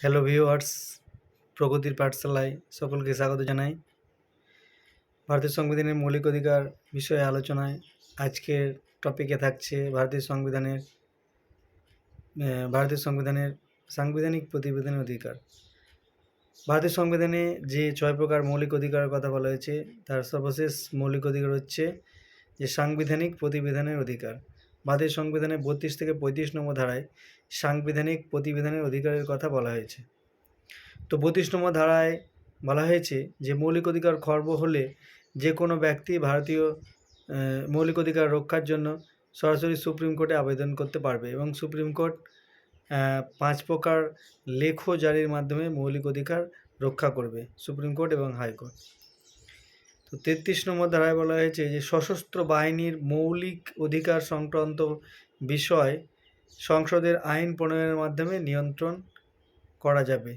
Hello viewers, প্রগতির পাঠশালায় সকলকে স্বাগত জানাই। ভারতীয় সংবিধানের মৌলিক অধিকার বিষয়ে আলোচনায় আজকের টপিকে থাকছে ভারতীয় সংবিধানের সাংবিধানিক প্রতিবেদনের অধিকার। ভারতীয় সংবিধানে যে 6 প্রকার মৌলিক অধিকারের কথা বলা হয়েছে, তার সর্বশেষ মৌলিক অধিকার হচ্ছে যে সাংবিধানিক প্রতিবেদনের অধিকার। ভারতীয় সংবিধানে 32 থেকে 35 নম্বর ধারায় সাংবিধানিক প্রতিবেদনের অধিকারের কথা বলা হয়েছে। তো 32 নম্বর ধারায় বলা হয়েছে যে মৌলিক অধিকার খর্ব হলে যে কোনো ব্যক্তি ভারতীয় মৌলিক অধিকার রক্ষার জন্য সরাসরি সুপ্রিম কোর্টে আবেদন করতে পারবে এবং সুপ্রিম কোর্ট 5 প্রকার লেখ জারির মাধ্যমে মৌলিক অধিকার রক্ষা করবে, সুপ্রিম কোর্ট এবং হাইকোর্ট। তো 33 নম্বর ধারায় বলা হয়েছে যে সশস্ত্র বাহিনীর মৌলিক অধিকার সংক্রান্ত বিষয় সংসদের আইন প্রণয়নের মাধ্যমে নিয়ন্ত্রণ করা যাবে।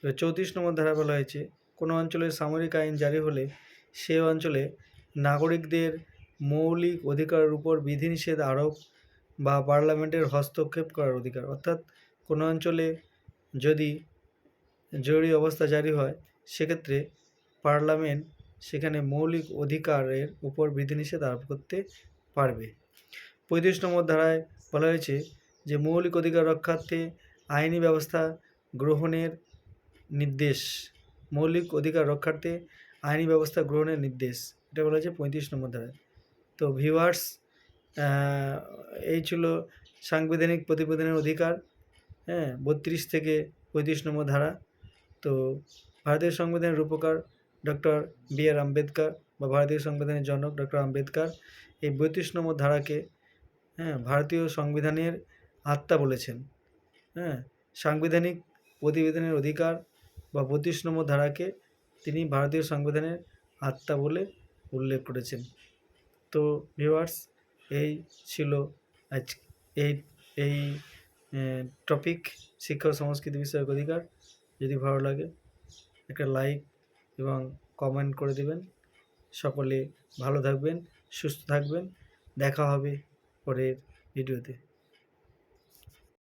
34 নম্বর ধারা বলা হয়েছে কোনো অঞ্চলে সামরিক আইন জারি হলে সে অঞ্চলে নাগরিকদের মৌলিক অধিকারের উপর বিধিনিষেধ আরোপ বা পার্লামেন্টের হস্তক্ষেপ করার অধিকার। অর্থাৎ কোনো অঞ্চলে যদি জরুরি অবস্থা জারি হয়, সেক্ষেত্রে পার্লামেন্ট সেখানে মৌলিক অধিকারের উপর বিধিনিষেধ আরোপ করতে পারবে। 35 নম্বর ধারায় বলা হয়েছে যে মৌলিক অধিকার রক্ষার্থে আইনি ব্যবস্থা গ্রহণের নির্দেশ, মৌলিক অধিকার রক্ষার্থে আইনি ব্যবস্থা গ্রহণের নির্দেশ, এটা বলা হয়েছে 35 নম্বর ধারায়। তো ভিউয়ার্স, এই ছিল সাংবিধানিক প্রতিবেদনের অধিকার, 32 থেকে 35 নম্বর ধারা। তো ভারতীয় সংবিধানের রূপকার ডক্টর বি.আর. আম্বেদকর বা ভারতীয় সংবিধানের জনক ডক্টর আম্বেদকর এই 32 নম্বর ধারাকে ভারতীয় সংবিধানের আত্মা বলেছেন। সাংবিধানিক প্রতিবেদনের অধিকার বা 32 নম্বর ধারাকে তিনি ভারতীয় সংবিধানের আত্মা বলে উল্লেখ করেছেন। তো ভিউয়ার্স, এই ছিল আজ এই টপিক শিক্ষা ও সংস্কৃতি বিষয়ক অধিকার। যদি ভালো লাগে একটা লাইক এবং কমেন্ট করে দেবেন। সকলে ভালো থাকবেন, সুস্থ থাকবেন। দেখা হবে পরের ভিডিওতে।